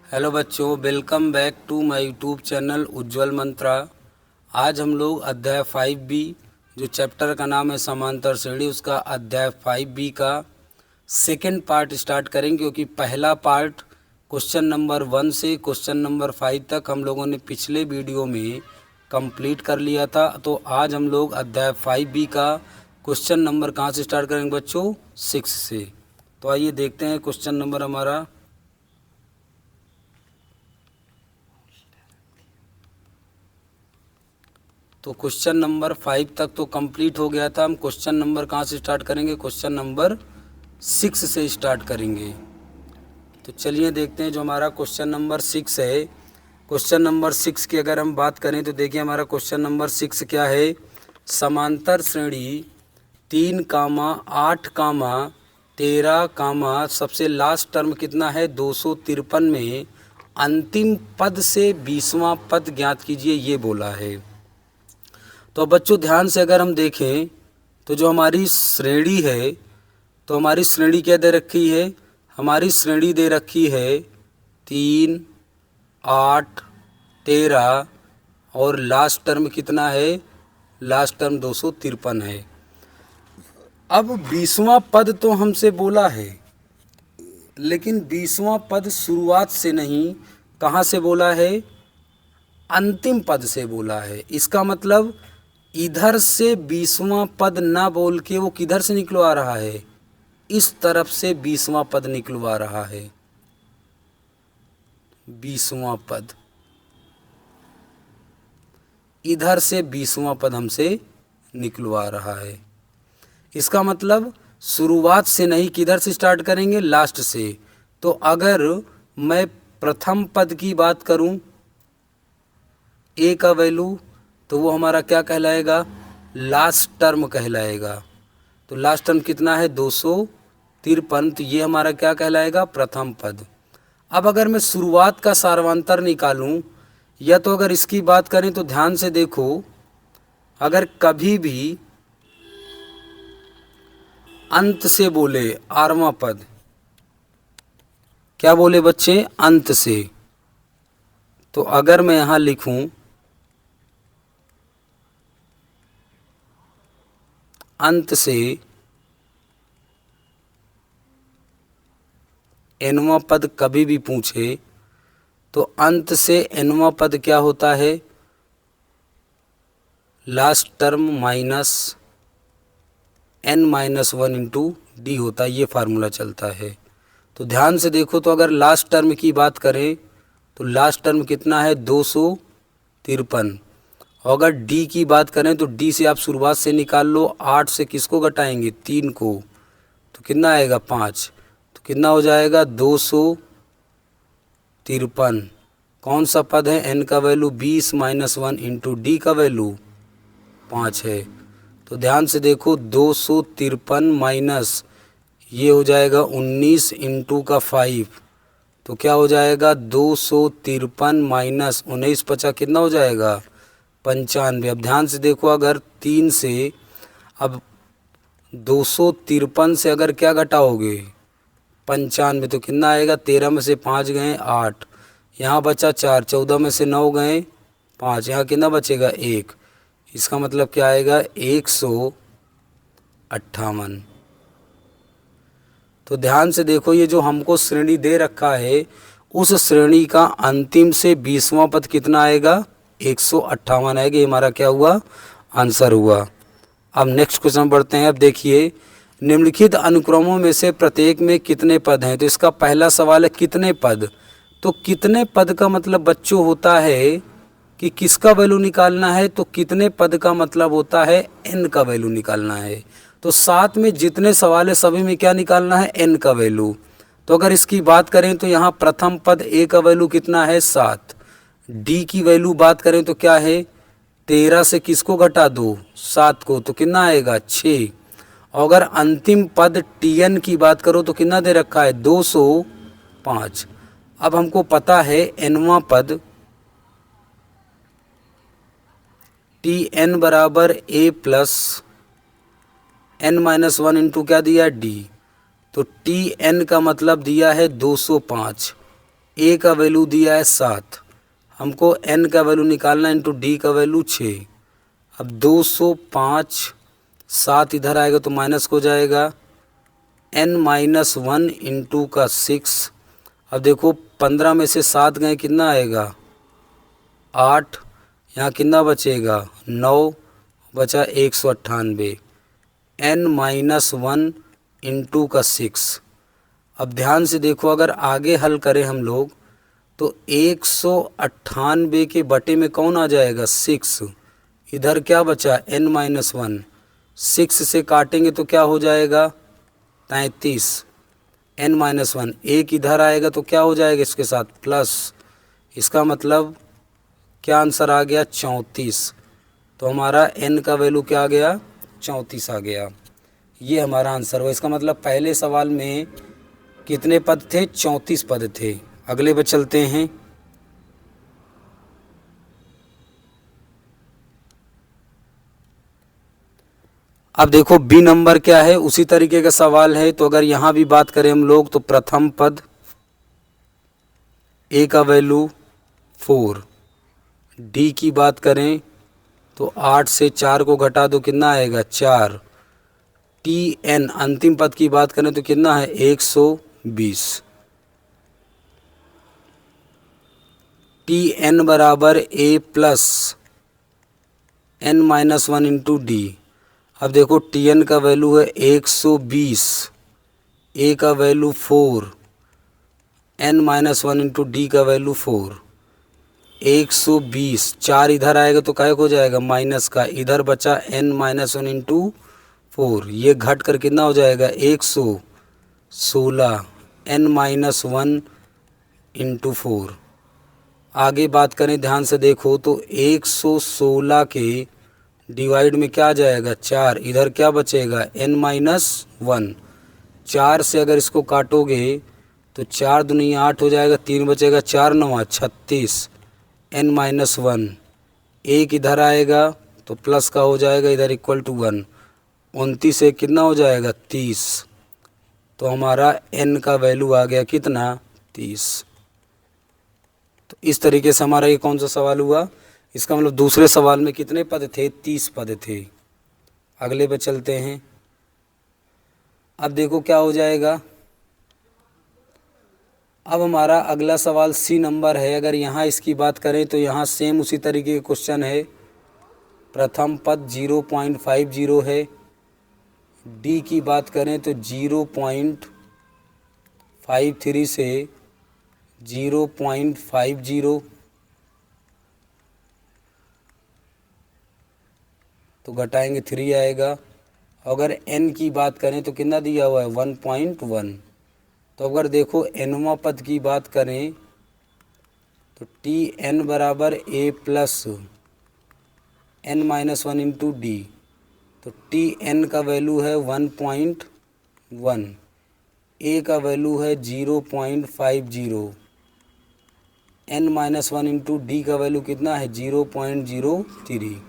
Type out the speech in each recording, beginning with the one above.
Hello बच्चों, welcome back to my YouTube channel Ujjwal Mantra. आज हम लोग अध्याय 5B जो चैप्टर का नाम है समांतर श्रेणी, उसका अध्याय 5B का सेकंड पार्ट स्टार्ट करेंगे, क्योंकि पहला पार्ट क्वेश्चन नंबर 1 से क्वेश्चन नंबर 5 तक हम लोगों ने पिछले वीडियो में कंप्लीट कर लिया था। तो आज हम लोग अध्याय 5B का क्वेश्चन नंबर कहाँ से स्टार्ट करेंगे बच्चों? 6 से। तो आइए देखते हैं क्वेश्चन नंबर हमारा। तो क्वेश्चन नंबर 5 तक तो कंप्लीट हो गया था। हम क्वेश्चन नंबर कहाँ से स्टार्ट करेंगे? क्वेश्चन नंबर 6 से स्टार्ट करेंगे। तो चलिए देखते हैं जो हमारा क्वेश्चन नंबर 6 है। क्वेश्चन नंबर 6 की अगर हम बात करें तो देखिए हमारा क्वेश्चन नंबर 6 क्या है। समांतर श्रेणी 3, 8, 13, सबसे लास्ट टर्म कितना है 253 में अंतिम पद से 20वां पद ज्ञात कीजिए, ये बोला है। तो बच्चों ध्यान से अगर हम देखें तो जो हमारी श्रेणी है, तो हमारी श्रेणी क्या दे रखी है? हमारी श्रेणी दे रखी है 3, 8, 13 और लास्ट टर्म कितना है? लास्ट टर्म 253 है। अब 20वां पद तो हमसे बोला है, लेकिन 20वां पद शुरुआत से नहीं, कहाँ से बोला है? अंतिम पद से बोला है। इसका मतलब इधर से 20वां पद ना बोल के वो किधर से निकलवा रहा है? इस तरफ से 20वां पद निकलवा रहा है। 20वां पद इधर से 20वां पद हमसे निकलवा रहा है। इसका मतलब शुरुआत से नहीं, किधर से स्टार्ट करेंगे? लास्ट से। तो अगर मैं प्रथम पद की बात करूं, ए का वैल्यू, तो वो हमारा क्या कहलाएगा? लास्ट टर्म कहलाएगा। तो लास्ट टर्म कितना है? 253। तो ये हमारा क्या कहलाएगा? प्रथम पद। अब अगर मैं शुरुआत का सार्वंतर निकालूं, या तो अगर इसकी बात करें तो ध्यान से देखो, अगर कभी भी अंत से बोले 8वां पद, क्या बोले बच्चे? अंत से। तो अगर मैं यहां लिखूं अंत से nवां पद कभी भी पूछे, तो अंत से nवां पद क्या होता है? Last term minus n-1 into D होता है। ये फार्मूला चलता है। तो ध्यान से देखो, तो अगर लास्ट टर्म की बात करें तो लास्ट टर्म कितना है? 253। और अगर डी की बात करें तो डी से आप शुरुआत से निकाल लो। 8 से किसको घटाएंगे? 3 को। तो कितना आएगा? 5। तो कितना हो जाएगा? 253। कौन सा पद है? n का वैल्यू 20-1 इंटू डी का वैल्यू 5 है। तो ध्यान से देखो, 253 माइनस ये हो जाएगा 19 इंटू का 5। तो क्या हो जाएगा? 253 माइनस 19 50 कितना हो जाएगा? 95। अब ध्यान से देखो, अगर 3 से, अब 253 से अगर क्या घटाओगे? 95। तो कितना आएगा? 13 में से 5 गए 8, यहाँ बचा 4, 14 में से 9 गए 5, यहाँ कितना बचेगा? 1। इसका मतलब क्या आएगा? 158। तो ध्यान से देखो, ये जो हमको श्रेणी दे रखा है, उस श्रेणी का अंतिम से 20वां पद कितना आएगा? 158 आएगा। ये हमारा क्या हुआ? आंसर हुआ। अब नेक्स्ट क्वेश्चन बढ़ते हैं। अब देखिए, निम्नलिखित अनुक्रमों में से प्रत्येक में कितने पद हैं? तो इसका पहला सवाल है कितने पद। तो कितने पद का मतलब बच्चों होता है कि किसका वैल्यू निकालना है? तो कितने पद का मतलब होता है n का वैल्यू निकालना है। तो साथ में जितने सवाल है सभी में क्या निकालना है? n का वैल्यू। तो अगर इसकी बात करें तो यहाँ प्रथम पद a का वैल्यू कितना है? 7। d की वैल्यू बात करें तो क्या है? 13 से किसको घटा दो? 7 को। तो कितना आएगा? 6। और अगर अंतिम पद tn की बात करो तो कितना दे रखा है? 205। अब हमको पता है nवां पद tn बराबर a प्लस n-1 इंटू क्या दिया? d। तो tn का मतलब दिया है 205। ए का वैल्यू दिया है 7, हमको एन का वैल्यू निकालना इंटू डी का वैल्यू 6। अब 205, 7 इधर आएगा तो माइनस हो जाएगा, n-1 इंटू का 6। अब देखो 15 में से 7 गए कितना आएगा 8, यहाँ कितना बचेगा 9, बचा 198, n-1 इंटू का 6। अब ध्यान से देखो, अगर आगे हल करें हम लोग तो 198 के बटे में कौन आ जाएगा 6, इधर क्या बचा n-1, 6 से काटेंगे तो क्या हो जाएगा 33, n-1, एक इधर आएगा तो क्या हो जाएगा इसके साथ प्लस, इसका मतलब क्या आंसर आ गया 34। तो हमारा n का वैल्यू क्या आ गया 34 आ गया। ये हमारा आंसर हुआ। इसका मतलब पहले सवाल में कितने पद थे 34 पद थे। अगले पर चलते हैं। अब देखो बी नंबर क्या है, उसी तरीके का सवाल है। तो अगर यहाँ भी बात करें हम लोग तो प्रथम पद ए का वैल्यू 4, डी की बात करें तो 8 से 4 को घटा दो कितना आएगा 4, टी एन अंतिम पद की बात करें तो कितना है 120, टी एन बराबर a plus n-1 into D. अब देखो टी एन का वैल्यू है 120, ए का वैल्यू 4, n-1 इंटू डी का वैल्यू 4, 120, 4 इधर आएगा तो काय हो जाएगा माइनस का, इधर बचा n-1 इंटू 4, ये घट कर कितना हो जाएगा 116, n-1 इंटू 4। आगे बात करें ध्यान से देखो तो 116 के डिवाइड में क्या आ जाएगा 4, इधर क्या बचेगा n-1, 4 से अगर इसको काटोगे तो 4 दूनी 8 हो जाएगा, 3 बचेगा, 4 9 36, n-1, एक इधर आएगा तो प्लस का हो जाएगा, इधर इक्वल टू 1, 29 से कितना हो जाएगा 30। तो हमारा n का वैल्यू आ गया कितना 30। तो इस तरीके से हमारा ये कौन सा सवाल हुआ, इसका मतलब दूसरे सवाल में कितने पद थे 30 पद थे। अगले पे चलते हैं। अब देखो क्या हो जाएगा। अब हमारा अगला सवाल सी नंबर है। अगर यहाँ इसकी बात करें तो यहाँ सेम उसी तरीके के क्वेश्चन है। प्रथम पद 0.50 है, डी की बात करें तो 0.53 से 0.50, तो घटाएंगे 3 आएगा। अगर n की बात करें तो कितना दिया हुआ है 1.1। तो अगर देखो nवां पद की बात करें तो टी एन बराबर a plus n-1 into d. तो टी एन का वैल्यू है 1.1, ए का वैल्यू है 0.50, n-1 इंटू डी का वैल्यू कितना है 0.03।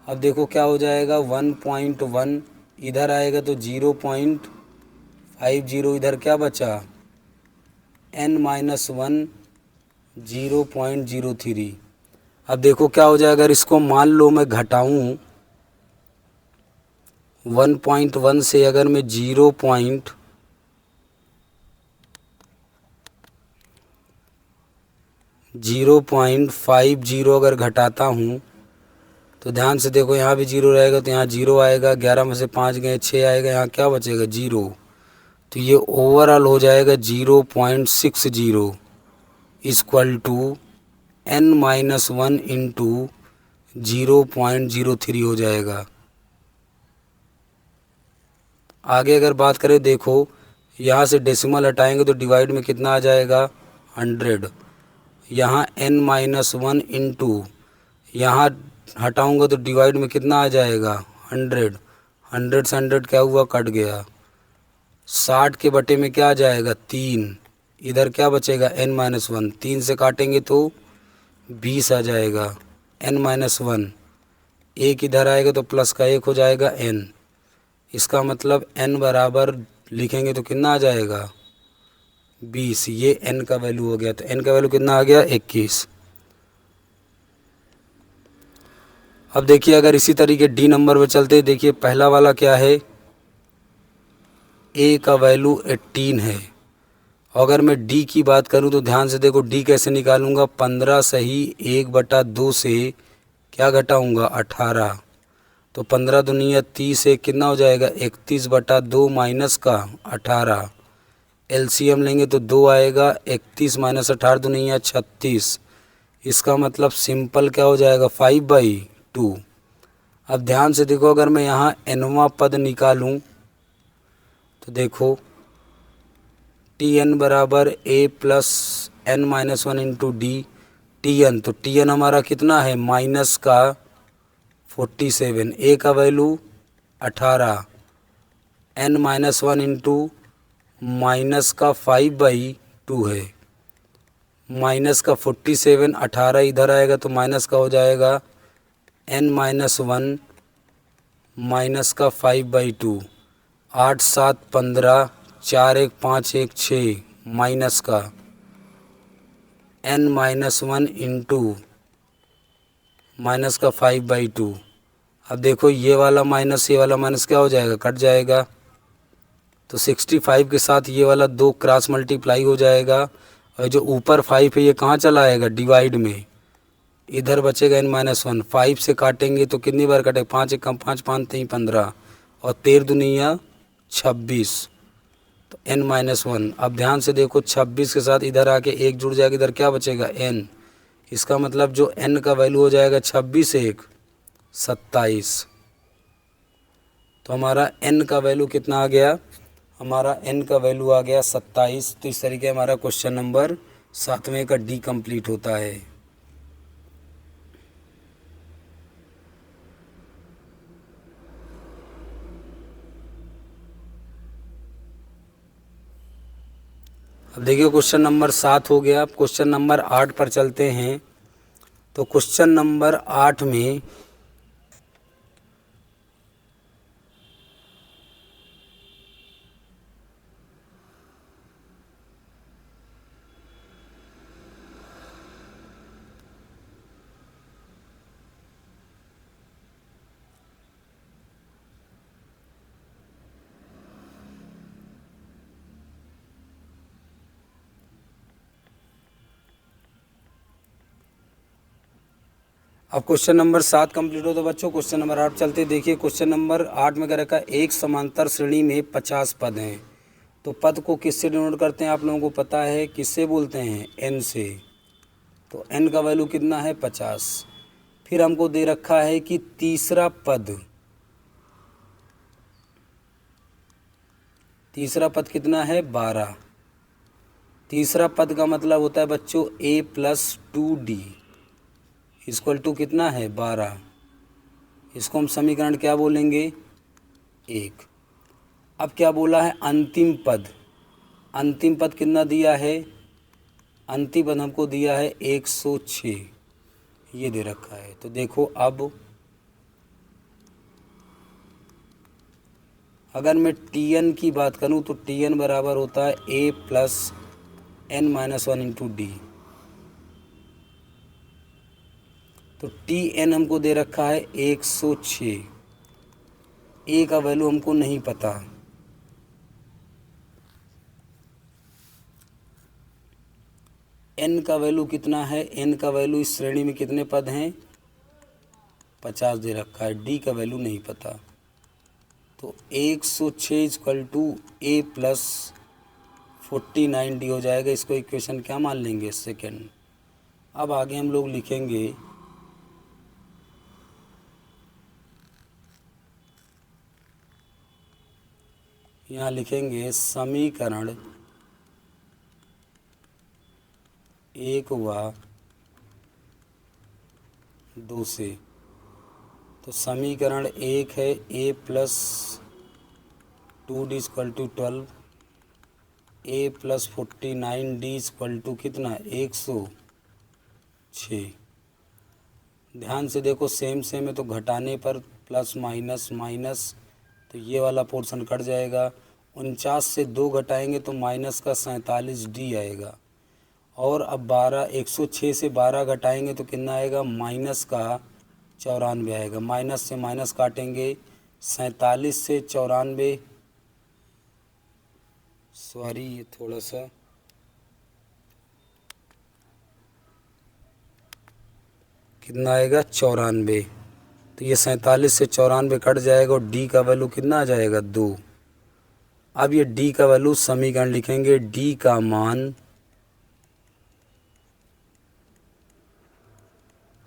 अब देखो क्या हो जाएगा 1.1 इधर आएगा तो 0.50, इधर क्या बचा n-1 0.03। अब देखो क्या हो जाएगा, अगर इसको मान लो मैं घटाऊं 1.1 से, अगर मैं 0.50 अगर घटाता हूँ तो ध्यान से देखो यहाँ भी 0 रहेगा तो यहाँ 0 आएगा, 11 में से 5 गए 6 आएगा, यहाँ क्या बचेगा 0। तो ये ओवरऑल हो जाएगा 0.60 इक्वल टू n-1 इंटू 0.03 हो जाएगा। आगे अगर बात करें देखो यहाँ से डेसिमल हटाएंगे तो डिवाइड में कितना आ जाएगा 100, यहाँ n-1 इंटू यहाँ हटाऊंगा तो डिवाइड में कितना आ जाएगा 100, 100 से 100 क्या हुआ कट गया, 60 के बटे में क्या आ जाएगा 3, इधर क्या बचेगा n-1, 3 से काटेंगे तो 20 आ जाएगा, n-1 एक इधर आएगा तो प्लस का 1 हो जाएगा n। इसका मतलब n बराबर लिखेंगे तो कितना आ जाएगा 20, ये n का वैल्यू हो गया। तो n का वैल्यू कितना आ गया 21। अब देखिए अगर इसी तरीके d नंबर पे चलते, देखिए पहला वाला क्या है, a का वैल्यू 18 है। अगर मैं d की बात करूं तो ध्यान से देखो d कैसे निकालूंगा, 15 सही 1/2 से क्या घटाऊंगा 18, तो 15 दूनी 30, एक कितना हो जाएगा 31/2 माइनस का 18, एलसीएम लेंगे तो 2 आएगा, 31 माइनस 18 दूनी 36, इसका मतलब सिंपल क्या हो जाएगा 5/2। अब ध्यान से देखो अगर मैं यहाँ nवां पद निकालूं तो देखो टी एन बराबर a plus n minus one into d, t n, तो टी एन हमारा कितना है माइनस का 47, ए का value 18, n minus one into minus का 5/2 है, माइनस का 47, 18 इधर आएगा तो माइनस का हो जाएगा एन माइनस वन माइनस का 5/2, 8 7 15, 4 1 5 1 6 माइनस का n minus one into minus का 5/2। अब देखो ये वाला माइनस ये वाला माइनस क्या हो जाएगा, कट जाएगा, तो 65 के साथ ये वाला 2 क्रॉस मल्टीप्लाई हो जाएगा, और जो ऊपर 5 है ये कहाँ चला आएगा डिवाइड में, इधर बचेगा एन माइनस वन, 5 से काटेंगे तो कितनी बार कटेगा 5 1 कम 5 5 3 15, और 13 दुनिया 26, तो एन माइनस वन। अब ध्यान से देखो 26 के साथ इधर आके एक जुड़ जाएगा, इधर क्या बचेगा एन, इसका मतलब जो एन का वैल्यू हो जाएगा 26 1 27, तो हमारा एन का वैल्यू कितना आ गया, हमारा एन का वैल्यू आ गया 27। तो इस तरीके हमारा क्वेश्चन नंबर 7वें का डी कंप्लीट होता है। अब देखिए क्वेश्चन नंबर 7 हो गया। अब क्वेश्चन नंबर 8 पर चलते हैं। तो क्वेश्चन नंबर 8 में अब क्वेश्चन नंबर 7 कंप्लीट हो तो बच्चों क्वेश्चन नंबर 8 चलते। देखिए क्वेश्चन नंबर 8 में क्या रखा है, एक समांतर श्रेणी में 50 पद हैं। तो पद को किससे डिनोट करते हैं आप लोगों को पता है, किससे बोलते हैं एन से। तो एन का वैल्यू कितना है 50। फिर हमको दे रखा है कि तीसरा पद कितना है 12। तीसरा पद का मतलब होता है बच्चों a plus 2d equal to कितना है 12। इसको हम समीकरण क्या बोलेंगे 1। अब क्या बोला है अंतिम पद, अंतिम पद कितना दिया है, अंतिम पद हमको दिया है 106, ये दे रखा है। तो देखो अब अगर मैं Tn की बात करूं तो Tn बराबर होता है a plus n minus one into d. तो Tn हमको दे रखा है 106, ए का वैल्यू हमको नहीं पता। एन का वैल्यू कितना है, एन का वैल्यू इस श्रेणी में कितने पद हैं 50 दे रखा है, डी का वैल्यू नहीं पता। तो 106 equal to a plus 49 d हो जाएगा। इसको इक्वेशन क्या मान लेंगे सेकेंड। अब आगे हम लोग लिखेंगे यहाँ लिखेंगे समीकरण 1 व 2 से। तो समीकरण 1 है a plus 2d equal to 12, a plus 49d equal to कितना 106। ध्यान से देखो सेम है तो घटाने पर प्लस माइनस माइनस, तो ये वाला पोर्शन कट जाएगा। 49 से 2 घटाएंगे तो माइनस का 47D आएगा। और अब 106 से 12 घटाएंगे तो कितना आएगा, माइनस का 94 आएगा। माइनस से माइनस काटेंगे, 47 से 94, सॉरी ये थोड़ा सा, कितना आएगा 94। तो ये 47 से 94 कट जाएगा और डी का वैल्यू कितना आ जाएगा 2। अब ये डी का वैल्यू समीकरण लिखेंगे, डी का मान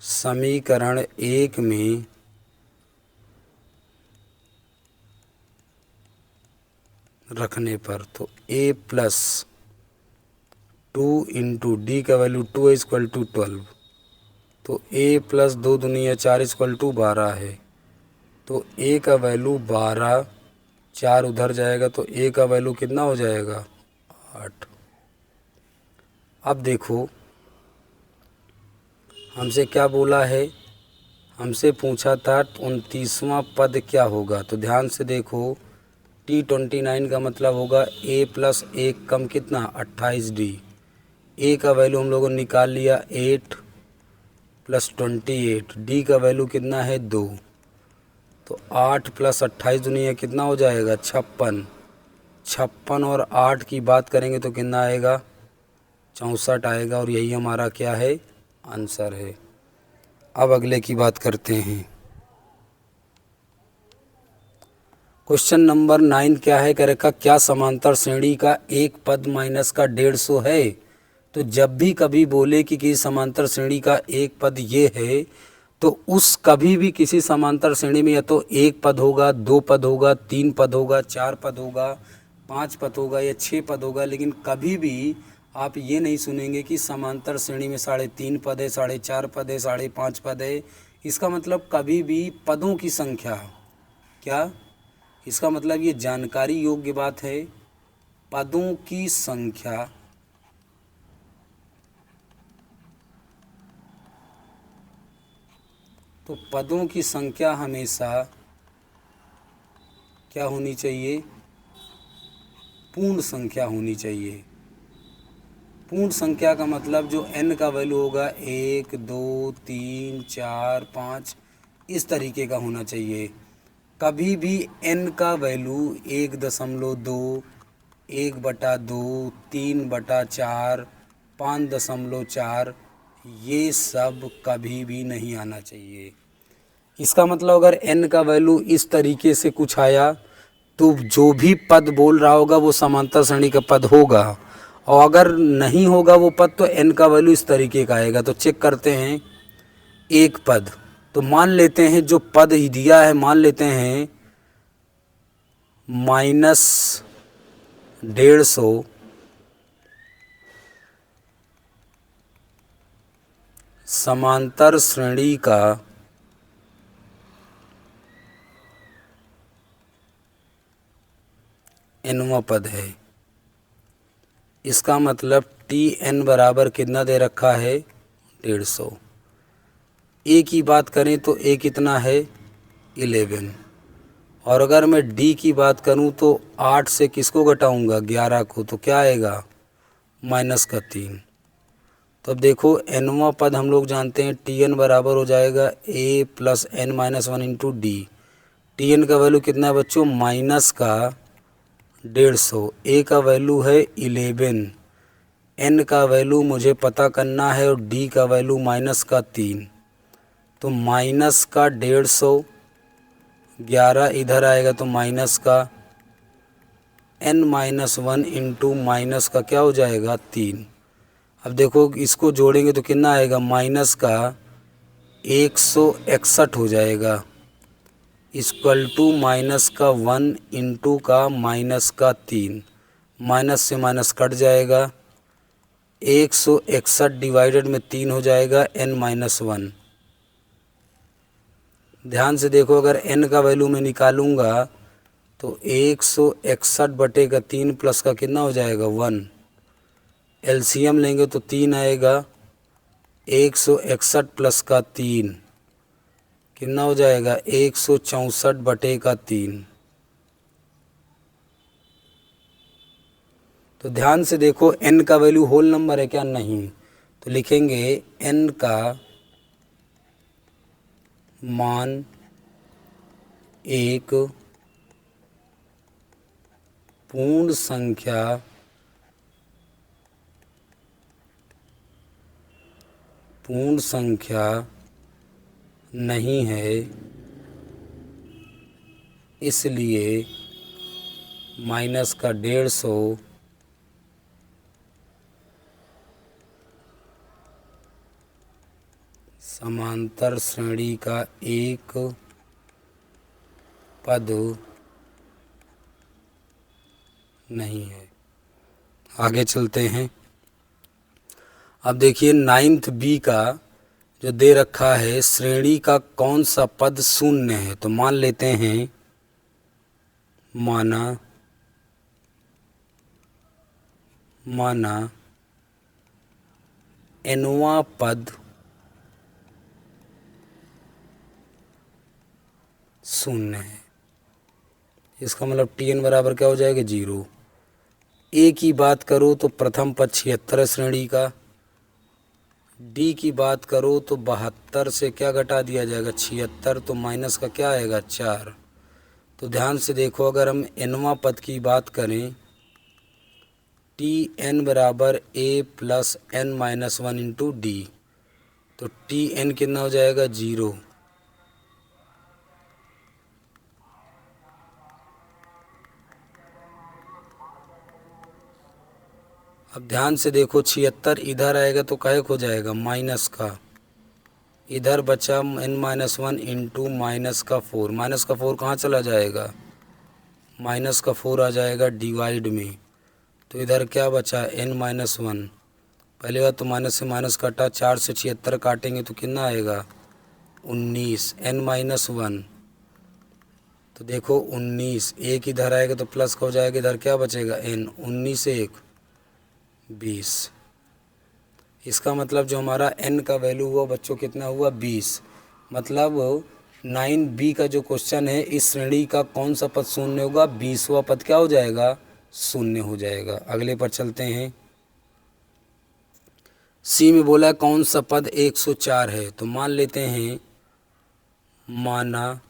समीकरण 1 में रखने पर, तो a प्लस 2 इंटू डी का वैल्यू 2 है इक्वल टू 12, तो a प्लस 2 दूनी 4 इक्वल टू 12 है। तो a का वैल्यू 12, 4 उधर जाएगा तो a का वैल्यू कितना हो जाएगा 8। अब देखो हमसे क्या बोला है, हमसे पूछा था 29वां पद क्या होगा। तो ध्यान से देखो, T29 का मतलब होगा a प्लस 1 कम कितना 28D। a का वैल्यू हम लोगों ने निकाल लिया 8 प्लस 28, d का वैल्यू कितना है 2। तो 8 प्लस 28 दुनिया कितना हो जाएगा 56। 56 और 8 की बात करेंगे तो कितना आएगा 64 आएगा। और यही हमारा क्या है, आंसर है। अब अगले की बात करते हैं। क्वेश्चन नंबर 9 क्या है, कह रखा क्या समांतर श्रेणी का एक पद माइनस का 150 है। तो जब भी कभी बोले कि किसी समांतर श्रेणी का एक पद ये है, तो उस कभी भी किसी समांतर श्रेणी में या तो एक पद होगा, 2 पद होगा, 3 पद होगा, 4 पद होगा, 5 पद होगा या 6 पद होगा, लेकिन कभी भी आप ये नहीं सुनेंगे कि समांतर श्रेणी में 3.5 पद है, 4.5 पद है, 5.5 पद है। इसका मतलब कभी भी पदों की संख्या, क्या इसका मतलब ये जानकारी योग्य बात है, पदों की संख्या तो पदों की संख्या हमेशा क्या होनी चाहिए, पूर्ण संख्या होनी चाहिए। पूर्ण संख्या का मतलब जो n का वैल्यू होगा 1, 2, 3, 4, 5 इस तरीके का होना चाहिए। कभी भी n का वैल्यू 1.2, 1/2, 3/4, 5.4 ये सब कभी भी नहीं आना चाहिए। इसका मतलब अगर n का वैल्यू इस तरीके से कुछ आया तो जो भी पद बोल रहा होगा वो समांतर श्रेणी का पद होगा, और अगर नहीं होगा वो पद तो n का वैल्यू इस तरीके का आएगा। तो चेक करते हैं एक पद, तो मान लेते हैं जो पद ही दिया है, मान लेते हैं -150 समांतर श्रेणी का nवां पद है। इसका मतलब Tn बराबर कितना दे रखा है 150। a की बात करें तो a कितना है 11, और अगर मैं d की बात करूं तो 8 से किसको घटाऊंगा 11 को, तो क्या आएगा -3। तो अब देखो nवां पद हम लोग जानते हैं Tn बराबर हो जाएगा a plus n-1 into D. Tn का वैल्यू कितना है बच्चों -150, a का वैल्यू है 11, n का वैल्यू मुझे पता करना है और d का वैल्यू -3। तो -150, 11 इधर आएगा तो माइनस का n-1 इंटू माइनस का क्या हो जाएगा 3। अब देखो इसको जोड़ेंगे तो कितना आएगा -161 हो जाएगा, इक्वल टू -1 इंटू का -3, माइनस से माइनस कट जाएगा, 161 डिवाइडेड में 3 हो जाएगा n-1। ध्यान से देखो अगर n का वैल्यू मैं निकालूंगा तो 161/3 प्लस का कितना हो जाएगा 1, एलसीएम लेंगे तो 3 आएगा, 161 प्लस का 3 कितना हो जाएगा 164/3। तो ध्यान से देखो n का वैल्यू होल नंबर है क्या? नहीं। तो लिखेंगे n का मान एक पूर्ण संख्या नहीं है, इसलिए माइनस का 150 समांतर श्रेणी का एक पद नहीं है। आगे चलते हैं। अब देखिए 9th बी का जो दे रखा है, श्रेणी का कौन सा पद शून्य है? तो मान लेते हैं, माना nवां पद शून्य है। इसका मतलब Tn बराबर क्या हो जाएगा? 0। ए की बात करो तो प्रथम पद 76 है श्रेणी का। डी की बात करो तो 72 से क्या घटा दिया जाएगा? 76, तो माइनस का क्या आएगा? 4। तो ध्यान से देखो, अगर हम nवां पद की बात करें, टी एन बराबर a plus n minus 1 into d, तो टी एन कितना हो जाएगा? 0। अब ध्यान से देखो, 76 इधर आएगा तो काहे हो जाएगा? माइनस का। इधर बचा n-1 इंटू माइनस का 4। माइनस का 4 कहाँ चला जाएगा? माइनस का 4 आ जाएगा डिवाइड में। तो इधर क्या बचा? n-1। पहली बात तो माइनस से माइनस काटा, 4 से 76 काटेंगे तो कितना आएगा? 19। n-1 तो देखो 19, एक इधर आएगा तो प्लस का हो जाएगा, इधर क्या बचेगा? n। 19 से 1 20। इसका मतलब जो हमारा n का वैल्यू हुआ बच्चों कितना हुआ? 20। मतलब 9b का जो क्वेश्चन है, इस श्रेणी का कौन सा पद शून्य होगा? 20वां पद क्या हो जाएगा? शून्य हो जाएगा। अगले पर चलते हैं। सी में बोला कौन सा पद 104 है? तो मान लेते हैं, माना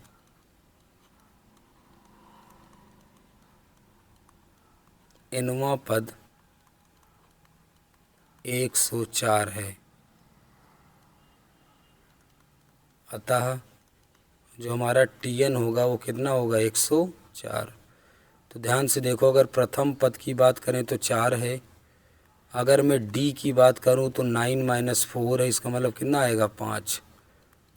nवां पद 104 है, अतः जो हमारा Tn होगा वो कितना होगा? 104। तो ध्यान से देखो, अगर प्रथम पद की बात करें तो 4 है। अगर मैं D की बात करूं तो 9 माइनस 4 है, इसका मतलब कितना आएगा? 5।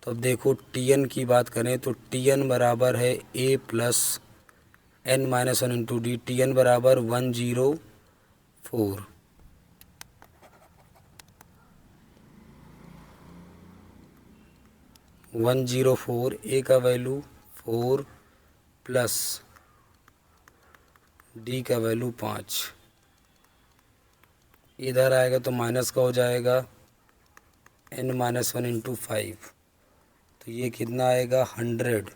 तो अब देखो Tn की बात करें तो Tn बराबर है a plus n minus 1 into D. Tn बराबर 104। 104, ए का वैल्यू 4 प्लस डी का वैल्यू 5। इधर आएगा तो माइनस का हो जाएगा n-1 इंटू 5। तो ये कितना आएगा? 100।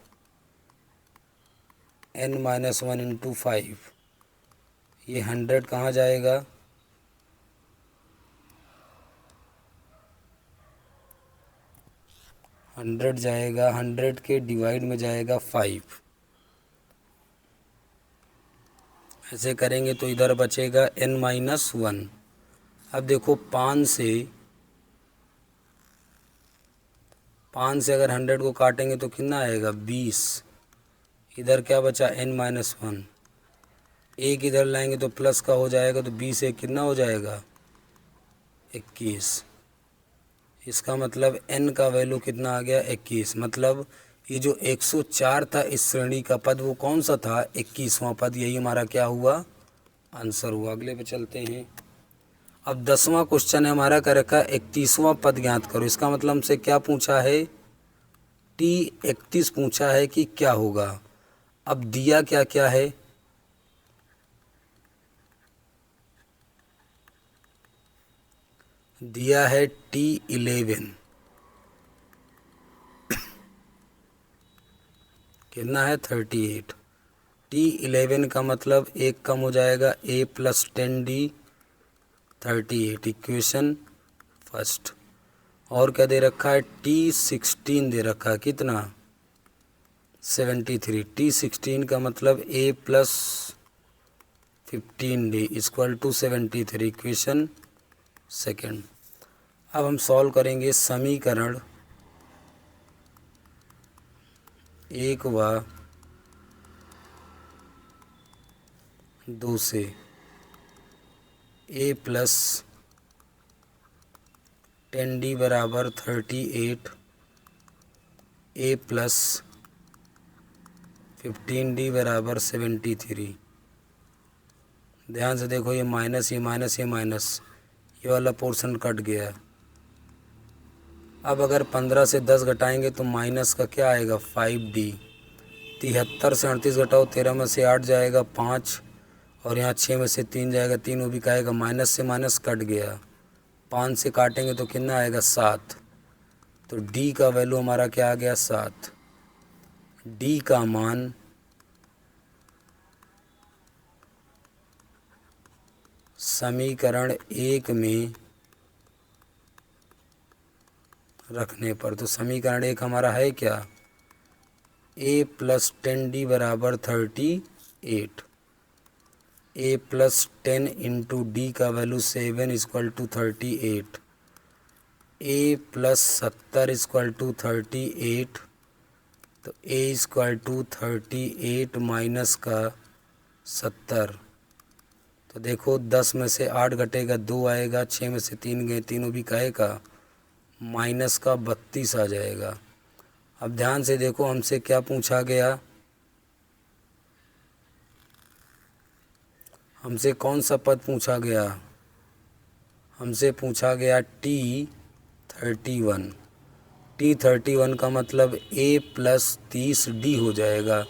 n-1 इंटू 5, ये 100 कहाँ जाएगा? 100 जाएगा, 100 के डिवाइड में जाएगा 5। ऐसे करेंगे तो इधर बचेगा n-1। अब देखो 5 से अगर 100 को काटेंगे तो कितना आएगा? 20। इधर क्या बचा? n-1। एक इधर लाएंगे तो प्लस का हो जाएगा, तो 20 एक कितना हो जाएगा? 21। इसका मतलब n का वैल्यू कितना आ गया? 21। मतलब ये जो 104 था इस श्रेणी का पद, वो कौन सा था? 21वां पद। यही हमारा क्या हुआ? आंसर हुआ। अगले पे चलते हैं। अब 10वां क्वेश्चन है हमारा, कर रखा है 31वां पद ज्ञात करो। इसका मतलब हमसे क्या पूछा है? T31 पूछा है कि क्या होगा। अब दिया क्या क्या है? दिया है T11, कितना है? 38। T11 का मतलब एक कम हो जाएगा, A plus 10D 38, equation first. और क्या दे रखा है, T16 दे रखा है, कितना 73। T16 का मतलब A plus 15D equal to 73, equation second. अब हम सॉल्व करेंगे समीकरण 1 व 2 से। A प्लस 10D बराबर 38, A प्लस 15D बराबर 73। ध्यान से देखो, ये माइनस, ये माइनस, ये माइनस, ये वाला पोर्शन कट गया। अब अगर 15 से 10 घटाएंगे तो माइनस का क्या आएगा, 5D। 73 से 38 घटाओ, 13 में से 8 जाएगा 5, और यहाँ 6 में से 3 जाएगा 3, वो भी का आएगा, माइनस से माइनस कट गया। 5 से काटेंगे तो कितना आएगा, 7। तो D का वैल्यू हमारा क्या आ गया, 7। D का मान समीकरण 1 में रखने पर, तो समीकरण 1 हमारा है क्या, A प्लस 10D बराबर 38, A प्लस 10 इंटू D का value 7 equal to 38, A plus 70 equal to 38, तो A इक्वल टू 38 माइनस का 70। तो देखो 10 में से 8 घटेगा 2 आएगा, 6 में से 3 गए 3, वो भी कहेगा माइनस का 32 आ जाएगा। अब ध्यान से देखो, हमसे क्या पूछा गया, हमसे कौन सा पद पूछा गया, हमसे पूछा गया T31। T31 का मतलब A प्लस 30D हो जाएगा।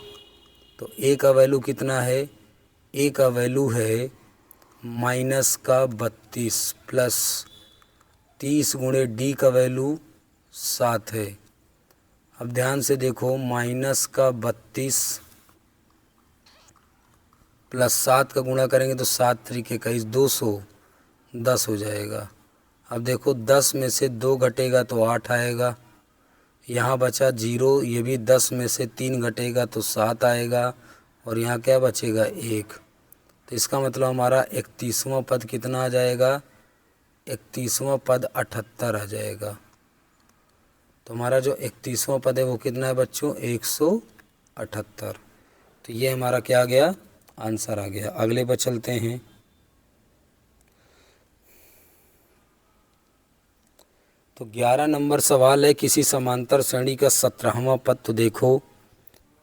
तो A का वैल्यू कितना है, A का वैल्यू है माइनस का 32 प्लस 30 गुणे D का वैल्यू 7 है। अब ध्यान से देखो, माइनस का 32 प्लस 7 का गुणा करेंगे तो 7 तरीके 21, 210 हो जाएगा। अब देखो 10 में से 2 घटेगा तो 8 आएगा, यहाँ बचा 0, ये भी 10 में से 3 घटेगा तो 7 आएगा, और यहाँ क्या बचेगा 1। तो इसका मतलब हमारा 31वां पद कितना आ जाएगा, 31वां पद 78 आ जाएगा। तो हमारा जो 31वां पद है वो कितना है बच्चों, 178। तो ये हमारा क्या आ गया, आंसर आ गया। अगले पर चलते हैं। तो 11 नंबर सवाल है, किसी समांतर श्रेणी का 17वां पद। तो देखो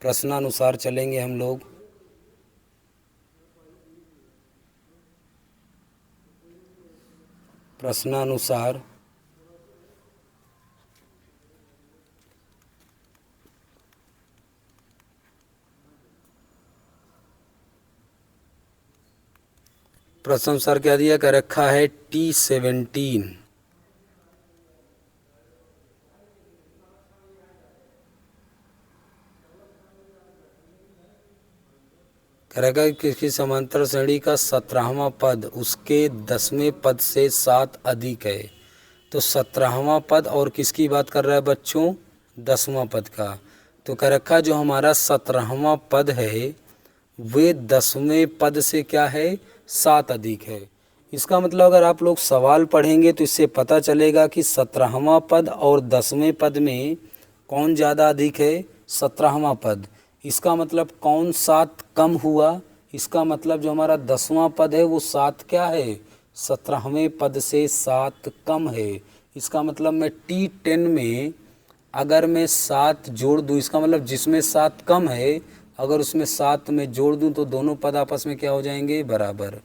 प्रश्नानुसार चलेंगे हम लोग। प्रश्नानुसार प्रश्नानुसार क्या दिया कर रखा है, T17। करेगा किसी समांतर श्रेणी का 17वां पद उसके 10वें पद से 7 अधिक है। तो 17वां पद और किसकी बात कर रहा है बच्चों, 10वां पद का। तो कह रखा जो हमारा 17वां पद है वे 10वें पद से क्या है, 7 अधिक है। इसका मतलब अगर आप लोग सवाल पढ़ेंगे तो इससे पता चलेगा कि 17वां पद और 10वें पद में कौन ज़्यादा अधिक है, 17वां पद। इसका मतलब कौन 7 कम हुआ, इसका मतलब जो हमारा 10वां पद है वो 7 क्या है, 17वें पद से 7 कम है। इसका मतलब मैं T10 में अगर मैं 7 जोड़ दूँ, इसका मतलब जिसमें 7 कम है अगर उसमें 7 में जोड़ दूँ तो दोनों पद आपस में क्या हो जाएंगे, बराबर।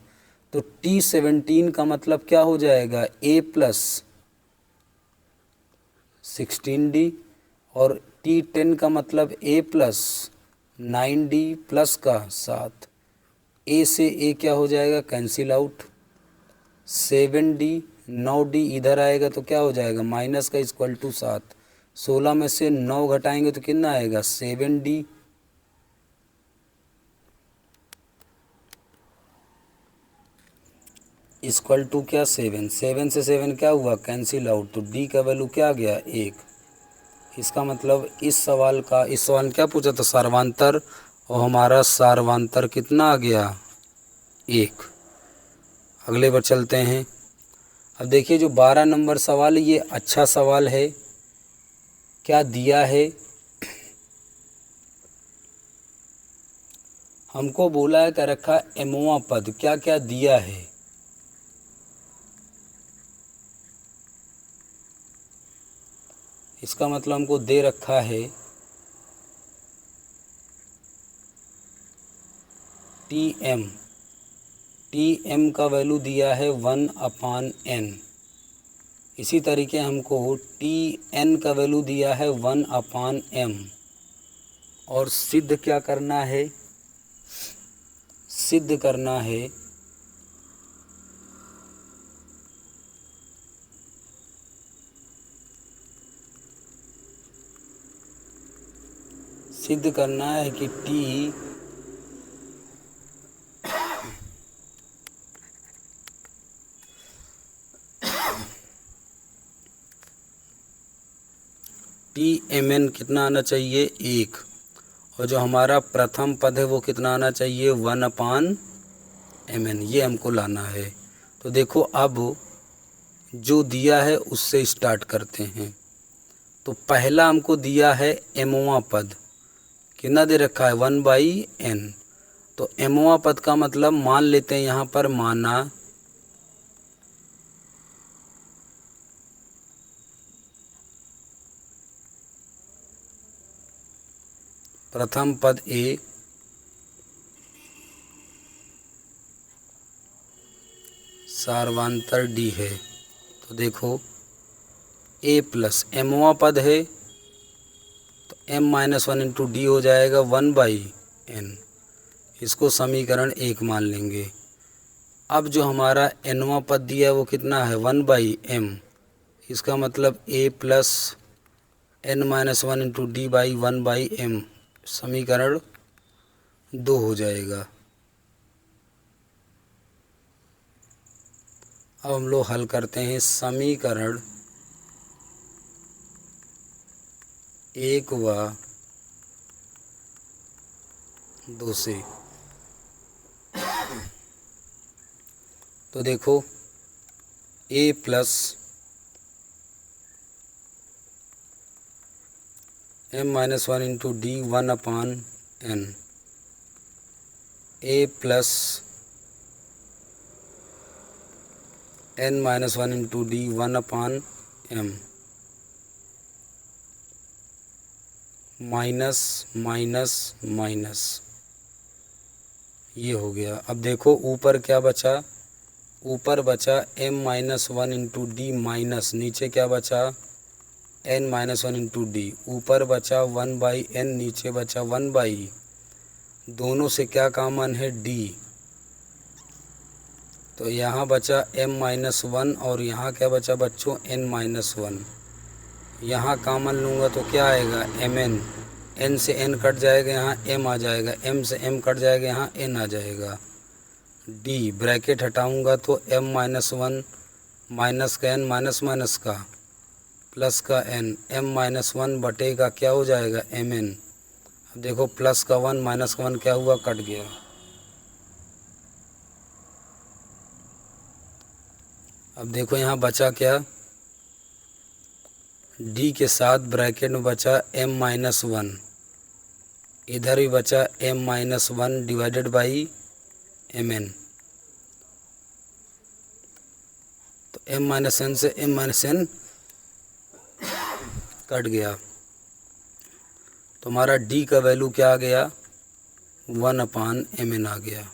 तो T17 का मतलब क्या हो जाएगा, A प्लस 16D, और T10 का मतलब A प्लस 9D प्लस का 7। A से A क्या हो जाएगा, कैंसिल आउट। 7D 9D इधर आएगा तो क्या हो जाएगा, माइनस का इक्वल टू 7। 16 में से 9 घटाएंगे तो कितना आएगा, 7D। इक्वल टू क्या 7, 7 से 7 क्या हुआ कैंसिल आउट, तो डी का वैल्यू क्या आ गया 1। इसका मतलब इस सवाल में क्या पूछा था सार्वांतर, और हमारा सार्वांतर कितना आ गया 1। अगले पर चलते हैं। अब देखिए जो 12 नंबर सवाल है ये अच्छा सवाल है। क्या दिया है, हमको बोला है क्या रखा एमवा पद, क्या क्या दिया है। इसका मतलब हमको दे रखा है टी एम, टी एम का वैल्यू दिया है 1/n। इसी तरीके हमको टी एन का वैल्यू दिया है 1/m। और सिद्ध क्या करना है, सिद्ध करना है सिद्ध करना है कि टी एम एन कितना आना चाहिए 1, और जो हमारा प्रथम पद है वो कितना आना चाहिए 1/mn, ये हमको लाना है। तो देखो अब जो दिया है उससे स्टार्ट करते हैं। तो पहला हमको दिया है एमवा पद, कितना दे रखा है 1/n। तो एमवा पद का मतलब मान लेते हैं यहाँ पर, माना प्रथम पद ए, सार्वांतर डी है। तो देखो ए प्लस एमवा पद है तो m-1 इंटू डी हो जाएगा 1/n। इसको समीकरण 1 मान लेंगे। अब जो हमारा एनवा पद दिया है वो कितना है 1/m। इसका मतलब a plus n-1 into D by 1/m, समीकरण 2 हो जाएगा। अब हम लोग हल करते हैं समीकरण 1 व 2 से। तो देखो a plus m-1 into D 1/n, a plus n-1 into D 1/m, minus minus minus, ये हो गया। अब देखो ऊपर क्या बचा, ऊपर बचा m-1 इंटू डी माइनस, नीचे क्या बचा n-1 इंटू डी, ऊपर बचा 1/n, नीचे बचा 1/, दोनों से क्या कॉमन है d। तो यहाँ बचा m-1 और यहाँ क्या बचा बच्चों n-1, यहाँ कॉमन लूँगा तो क्या आएगा mn, n से n कट जाएगा यहाँ m आ जाएगा, m से m कट जाएगा यहाँ n आ जाएगा। d ब्रैकेट हटाऊँगा तो m-1 माइनस का n, माइनस माइनस का प्लस का n, m-1 बटेगा क्या हो जाएगा mn। अब देखो प्लस का 1 माइनस का 1 क्या हुआ कट गया। अब देखो यहाँ बचा क्या, d के साथ ब्रैकेट में बचा m-1, इधर भी बचा m-1 डिवाइडेड बाई mn। तो m-n से m-n कट गया, तो हमारा d का वैल्यू क्या आ गया 1/mn आ गया।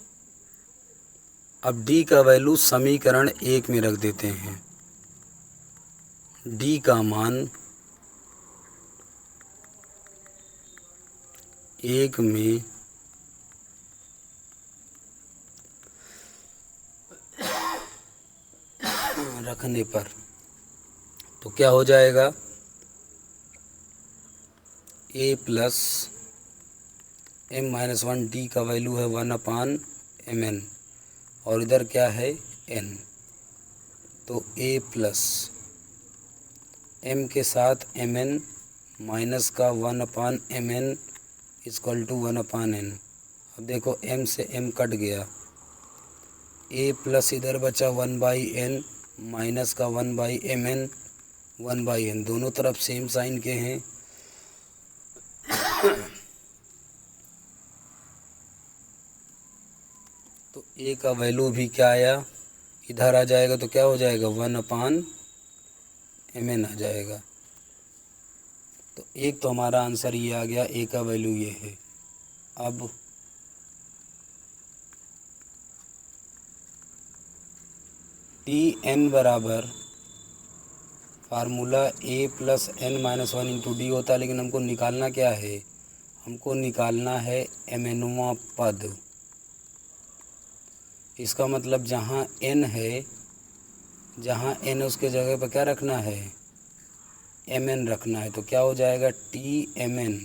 अब d का वैल्यू समीकरण 1 में रख देते हैं। d का मान 1 में रखने पर तो क्या हो जाएगा, a प्लस m-1 d का वैल्यू है 1/mn और इधर क्या है n। तो ए प्लस एम के साथ एम एन माइनस का 1/mn इक्वल टू 1/n। अब देखो m से m कट गया, a प्लस इधर बचा 1/n माइनस का 1/mn 1/n, दोनों तरफ सेम साइन के हैं। तो a का वैल्यू भी क्या आया, इधर आ जाएगा तो क्या हो जाएगा 1/mn आ जाएगा। तो एक तो हमारा आंसर ये आ गया, a का वैल्यू ये है। अब Tn बराबर formula a plus n minus 1 into D होता है, लेकिन हमको निकालना क्या है, हमको निकालना है mnवां पद। इसका मतलब जहाँ n है, जहाँ n उसके जगह पर क्या रखना है, mn रखना है। तो क्या हो जाएगा Tmn,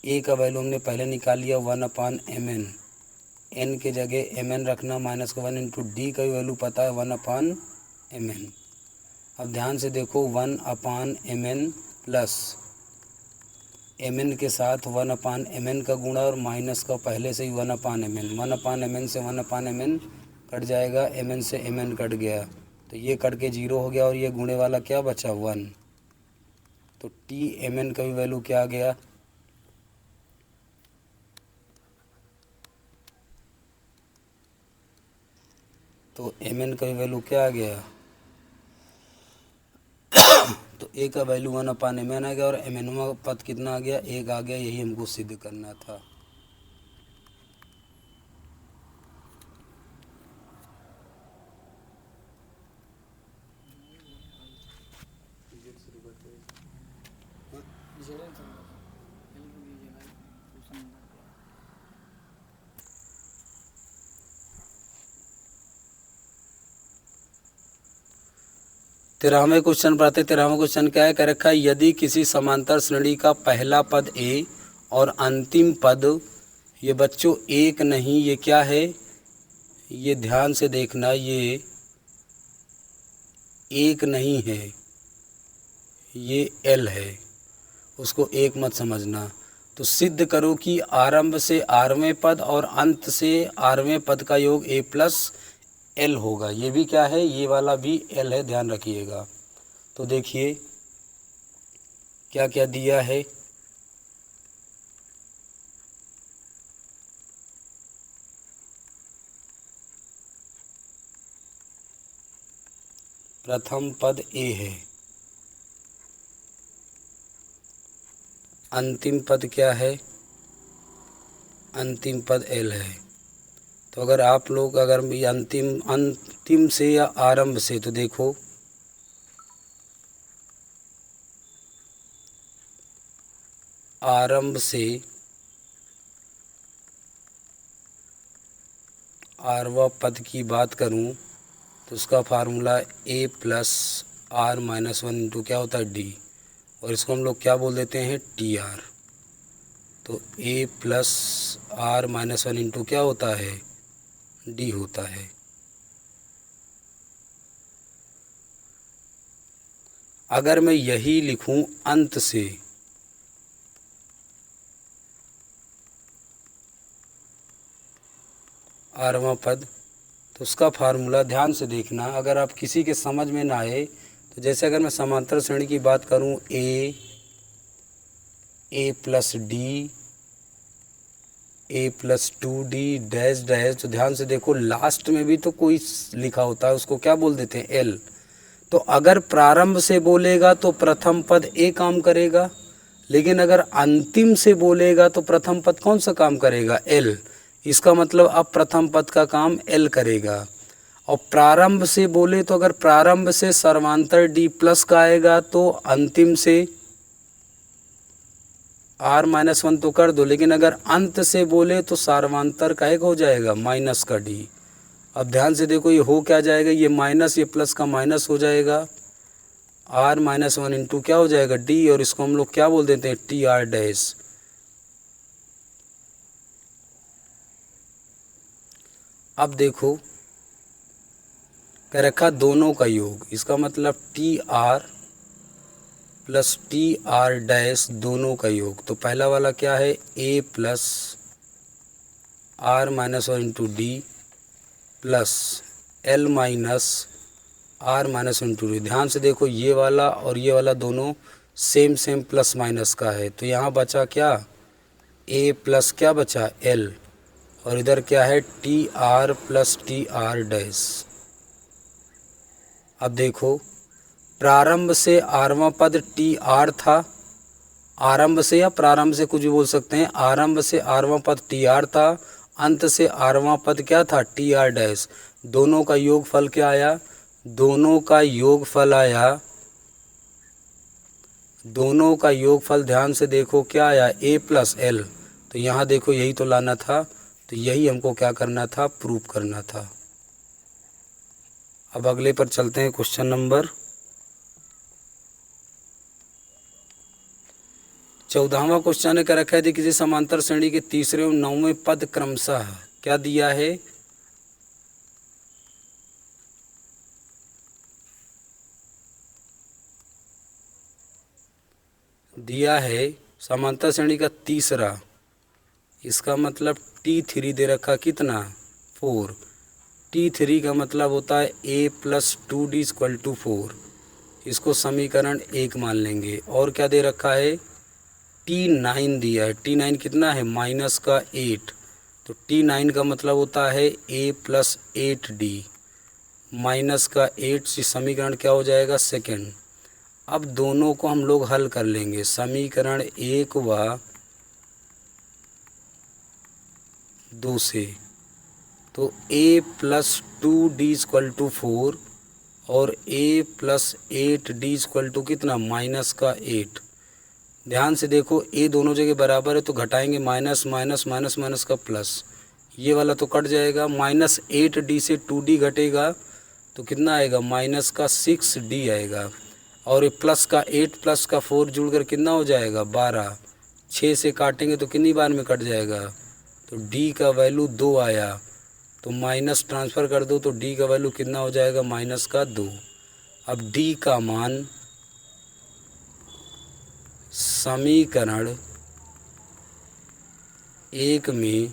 a का वैल्यू हमने पहले निकाल लिया 1/mn, n के जगह mn रखना माइनस का 1 इंटू डी का वैल्यू पता है 1/mn। अब ध्यान से देखो 1/mn प्लस mn के साथ 1/mn का गुणा और माइनस का पहले से ही 1/mn, 1/mn से 1/mn कट जाएगा, mn से mn कट गया तो ये कट के 0 हो गया और ये गुणे वाला क्या बचा 1। तो Tmn का भी वैल्यू क्या आ गया, तो mn का भी वैल्यू क्या आ गया, तो a का वैल्यू 1/mn आ गया और mnवां पद कितना आ गया, 1 आ गया। यही हमको सिद्ध करना था। तेरहवें क्वेश्चन पर आते। तेरहवें क्वेश्चन क्या है, कह रखा है यदि किसी समांतर श्रेणी का पहला पद a और अंतिम पद, ये बच्चों एक नहीं, ये क्या है, ये ध्यान से देखना, ये एक नहीं है, ये l है, उसको एक मत समझना। तो सिद्ध करो कि आरंभ से आरवें पद और अंत से आरवें पद का योग a प्लस l होगा। ये भी क्या है, ये वाला भी l है, ध्यान रखिएगा। तो देखिए क्या क्या दिया है, प्रथम पद a है, अंतिम पद क्या है, अंतिम पद l है। तो अगर आप लोग अगर ये अंतिम से या आरंभ से, तो देखो आरंभ से आरवा पद की बात करूं तो उसका formula a plus r minus 1 into क्या होता है डी, और इसको हम लोग क्या बोल देते हैं टी आर। तो a plus r minus 1 into क्या होता है डी होता है। अगर मैं यही लिखूं अंत से, आरवां पद, तो उसका फार्मूला ध्यान से देखना, अगर आप किसी के समझ में ना आए तो जैसे अगर मैं समांतर श्रेणी की बात करूं ए प्लस डी, ए प्लस 2d डैश डैश, तो ध्यान से देखो लास्ट में भी तो कोई लिखा होता है, उसको क्या बोल देते हैं एल। तो अगर प्रारंभ से बोलेगा तो प्रथम पद ए काम करेगा, लेकिन अगर अंतिम से बोलेगा तो प्रथम पद कौन सा काम करेगा एल। इसका मतलब अब प्रथम पद का काम एल करेगा। और प्रारंभ से बोले तो अगर प्रारंभ से सर्वांतर डी प्लस का आएगा तो अंतिम से आर माइनस 1 तो कर दो, लेकिन अगर अंत से बोले तो सार्वांतर का एक हो जाएगा माइनस का डी। अब ध्यान से देखो ये हो क्या जाएगा, ये माइनस ये प्लस का माइनस हो जाएगा, आर माइनस 1 इंटू क्या हो जाएगा डी, और इसको हम लोग क्या बोल देते हैं टी आर डैश। अब देखो कह रखा दोनों का योग, इसका मतलब t r plus t r dash दोनों का योग। तो पहला वाला क्या है, a plus r minus one into d plus l minus r minus one into d. ध्यान से देखो ये वाला और ये वाला दोनों सेम सेम प्लस माइनस का है, तो यहाँ बचा क्या, ए प्लस क्या बचा एल, और इधर क्या है T r plus t r dash. अब देखो प्रारंभ से आरवां पद टी आर था, आरंभ से या प्रारंभ से कुछ भी बोल सकते हैं, आरंभ से आरवां पद टी आर था, अंत से आरवां पद क्या था टी आर डैश। दोनों का योगफल क्या आया, दोनों का योगफल आया, दोनों का योगफल ध्यान से देखो क्या आया ए प्लस एल। तो यहाँ देखो यही तो लाना था, तो यही हमको क्या करना था, प्रूव करना था। अब अगले पर चलते हैं, क्वेश्चन नंबर 14वां क्वेश्चन है, क्या रखा है, किसी समांतर श्रेणी के तीसरे और 9वें पद क्रमशः क्या दिया है, दिया है समांतर श्रेणी का तीसरा, इसका मतलब T3 दे रखा कितना 4, T3 का मतलब होता है a plus 2d equal to 4, इसको समीकरण 1 मान लेंगे। और क्या दे रखा है, T9 दिया है, T9 कितना है माइनस का 8, तो T9 का मतलब होता है a प्लस 8d माइनस का 8 से समीकरण क्या हो जाएगा सेकेंड। अब दोनों को हम लोग हल कर लेंगे, समीकरण 1 व 2 से, तो a plus 2d equal to 4 और a plus 8d equal to कितना माइनस का 8। ध्यान से देखो a दोनों जगह बराबर है, तो घटाएंगे माइनस माइनस माइनस माइनस का प्लस, ये वाला तो कट जाएगा, माइनस 8d से 2d घटेगा तो कितना आएगा माइनस का 6d आएगा, और प्लस का 8 प्लस का 4 जुड़कर कितना हो जाएगा 12, 6 से काटेंगे तो कितनी बार में कट जाएगा, तो d का वैल्यू 2 आया, तो माइनस ट्रांसफ़र कर दो तो d का वैल्यू कितना हो जाएगा माइनस का 2। अब d का मान समीकरण 1 में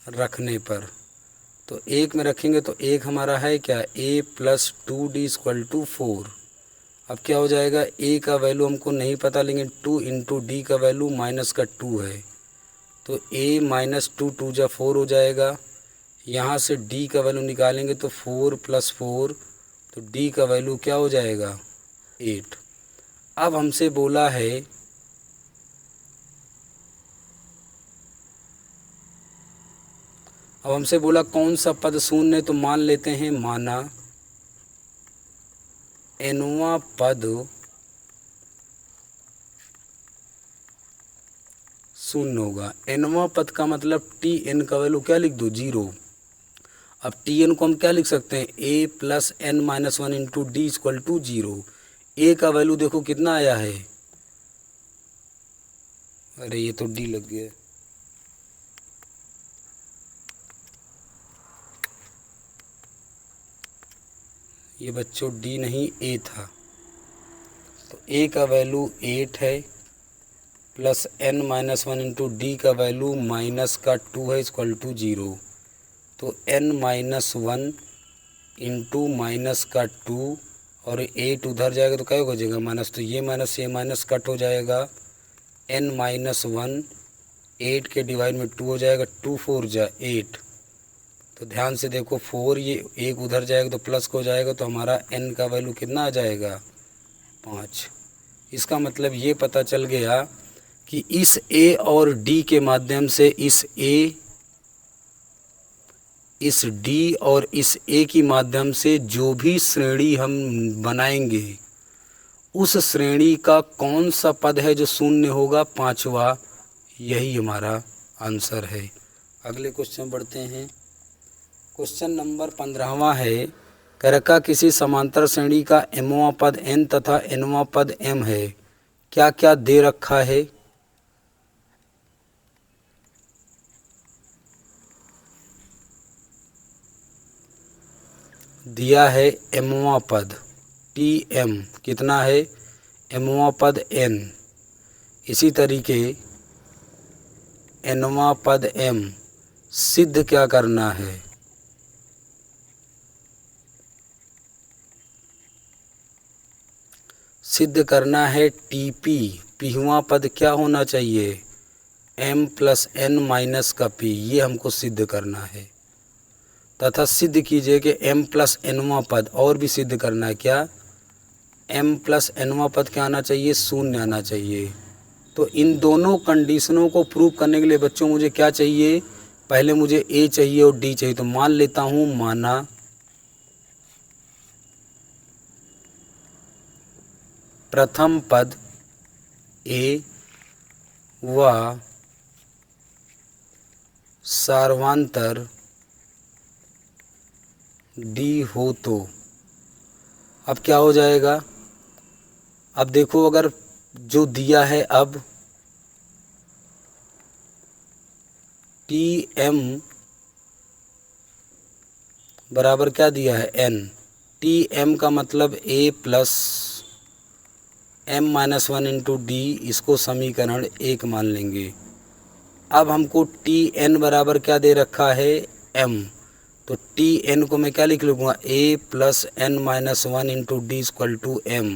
रखने पर, तो 1 में रखेंगे तो 1 हमारा है क्या a plus 2d equal to 4। अब क्या हो जाएगा, a का वैल्यू हमको नहीं पता, लेकिन 2 इंटू डी का वैल्यू माइनस का 2 है, तो a माइनस 2 2 जा 4 हो जाएगा। यहाँ से d का वैल्यू निकालेंगे तो 4 प्लस 4, तो d का वैल्यू क्या हो जाएगा 8। अब हमसे बोला है कौन सा पद शून्य है, तो मान लेते हैं माना nवां पद शून्य होगा। nवां पद का मतलब tn का वैल्यू क्या लिख दो 0। अब tn को हम क्या लिख सकते हैं a plus n minus 1 into d equal to 0। a का वैल्यू देखो कितना आया है, अरे ये तो d लग गया, ये बच्चों d नहीं a था, तो a का वैल्यू 8 है plus n minus 1 into d का वैल्यू माइनस का 2 है इक्वल टू 0, तो n माइनस 1 इंटू माइनस का 2 और 8 उधर जाएगा तो क्या हो जाएगा माइनस, तो ये माइनस कट हो जाएगा, n माइनस 1 8 के डिवाइड में 2 हो जाएगा, 2 4 जा 8, तो ध्यान से देखो 4 ये एक उधर जाएगा तो प्लस को हो जाएगा, तो हमारा n का वैल्यू कितना आ जाएगा 5। इसका मतलब ये पता चल गया कि इस a और d के माध्यम से इस d और इस a की माध्यम से जो भी श्रेणी हम बनाएंगे उस श्रेणी का कौन सा पद है जो शून्य होगा, 5वां, यही हमारा आंसर है। अगले क्वेश्चन बढ़ते हैं, क्वेश्चन नंबर 15वां है, कह रखा किसी समांतर श्रेणी का mवां पद n तथा nवां पद m है, क्या क्या दे रखा है। दिया है mवां पद Tm कितना है, mवां पद n, इसी तरीके nवां पद m, सिद्ध क्या करना है, सिद्ध करना है Tp, pवां पद क्या होना चाहिए, m प्लस n माइनस का p, ये हमको सिद्ध करना है। तथा सिद्ध कीजिए कि m प्लस nवां पद, और भी सिद्ध करना है क्या, m प्लस nवां पद क्या आना चाहिए, शून्य आना चाहिए। तो इन दोनों कंडीशनों को प्रूव करने के लिए बच्चों मुझे क्या चाहिए, पहले मुझे a चाहिए और d चाहिए। तो मान लेता हूँ, माना प्रथम पद a व सार्वांतर d हो तो अब क्या हो जाएगा। अब देखो, अगर जो दिया है, अब Tm बराबर क्या दिया है, n। Tm का मतलब a plus m minus 1 into D, इसको समीकरण 1 मान लेंगे। अब हमको Tn बराबर क्या दे रखा है, m। तो Tn को मैं क्या लिख लूँगा, a plus n minus 1 into d equal to m।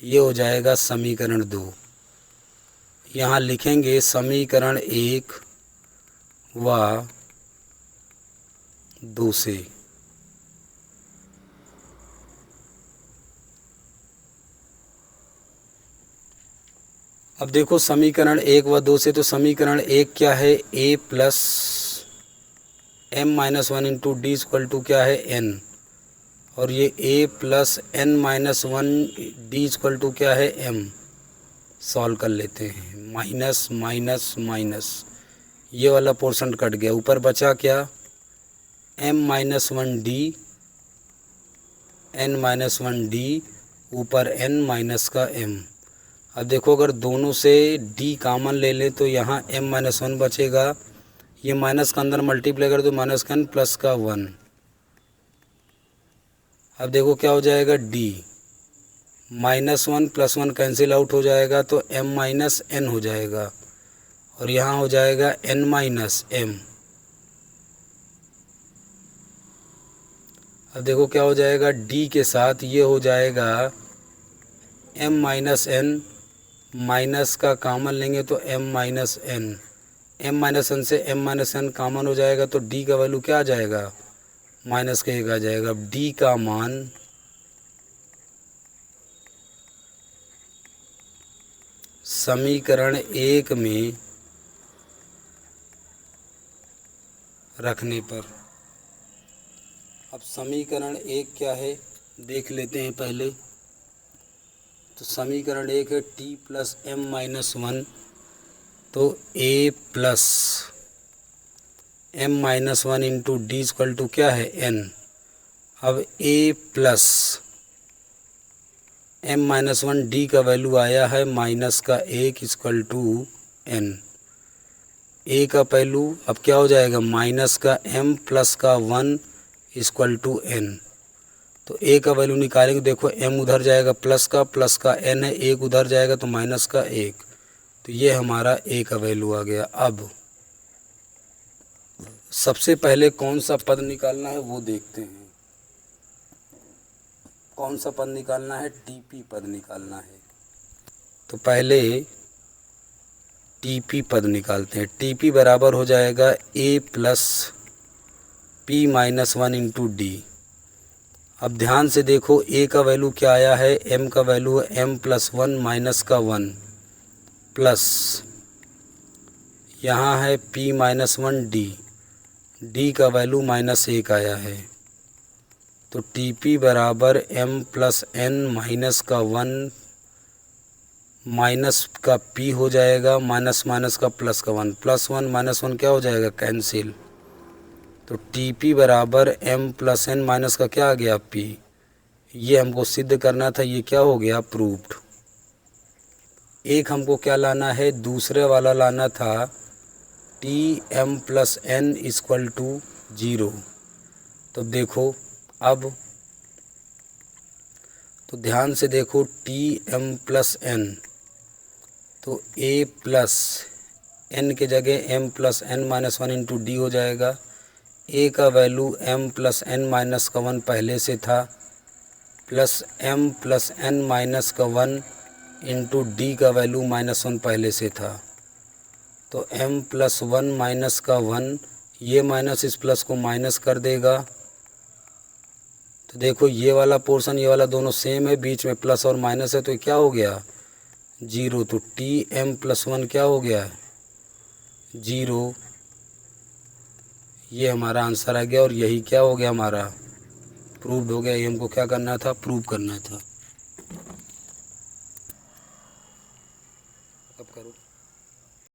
ये हो जाएगा समीकरण 2। यहाँ लिखेंगे समीकरण 1 व 2 से। अब देखो समीकरण 1 व 2 से, तो समीकरण 1 क्या है, a plus m minus 1 into d equal to क्या है, n। और ये a plus n minus 1 d equal to क्या है, m। सॉल्व कर लेते हैं, माइनस माइनस माइनस, ये वाला पोर्शन कट गया, ऊपर बचा क्या, m minus 1 D, n minus 1 D, ऊपर n माइनस का m। अब देखो, अगर दोनों से d कॉमन ले लें तो यहाँ m माइनस 1 बचेगा, ये माइनस का अंदर मल्टीप्लाई कर दो, माइनस का n प्लस का 1। अब देखो क्या हो जाएगा, d minus 1 plus 1 cancel out हो जाएगा, तो m माइनस n हो जाएगा, और यहाँ हो जाएगा n माइनस m। अब देखो क्या हो जाएगा, d के साथ ये हो जाएगा m माइनस n, माइनस का कॉमन लेंगे तो m minus n, m minus n से m माइनस n कॉमन हो जाएगा, तो d का वैल्यू क्या आ जाएगा, माइनस का 1 आ जाएगा। अब d का मान समीकरण 1 में रखने पर, अब समीकरण 1 क्या है देख लेते हैं पहले। तो समीकरण 1 है t प्लस m माइनस 1, तो a plus m minus 1 into d equal to क्या है, n। अब a plus m minus 1 d का वैल्यू आया है माइनस का 1 इक्वल टू n। a का वैल्यू अब क्या हो जाएगा, माइनस का m प्लस का 1 इक्वल टू n। तो a का वैल्यू निकालेंगे, देखो m उधर जाएगा, प्लस का n है, 1 उधर जाएगा तो माइनस का 1। तो ये हमारा a का वैल्यू आ गया। अब सबसे पहले कौन सा पद निकालना है वो देखते हैं। कौन सा पद निकालना है, Tp पद निकालना है। तो पहले Tp पद निकालते हैं। Tp बराबर हो जाएगा a plus p minus 1 into D. अब ध्यान से देखो, a का वैल्यू क्या आया है, m का वैल्यू है m प्लस 1 माइनस का 1, प्लस यहाँ है p माइनस 1 डी, d का वैल्यू माइनस 1 आया है। तो Tp बराबर m प्लस n माइनस का 1 माइनस का p हो जाएगा, माइनस माइनस का प्लस का 1, प्लस 1 माइनस 1 क्या हो जाएगा, कैंसिल। तो Tp बराबर m प्लस n माइनस का क्या आ गया, p। ये हमको सिद्ध करना था, ये क्या हो गया, प्रूव्ड। एक हमको क्या लाना है, दूसरे वाला लाना था Tm plus n equal to 0। तो देखो, अब तो ध्यान से देखो टी एम प्लस एन, तो ए प्लस एन के जगह m plus n minus one into d हो जाएगा। ए का value m plus n minus का वन पहले से था, plus m plus n minus का वन इंटू डी का वैल्यू माइनस वन पहले से था। तो m प्लस वन माइनस का वन, ये माइनस इस प्लस को माइनस कर देगा। तो देखो ये वाला पोर्शन ये वाला दोनों सेम है, बीच में प्लस और माइनस है, तो क्या हो गया 0। तो टी एम प्लस वन क्या हो गया 0। ये हमारा आंसर आ गया और यही क्या हो गया हमारा प्रूव्ड हो गया। ये हमको क्या करना था, प्रूव करना था।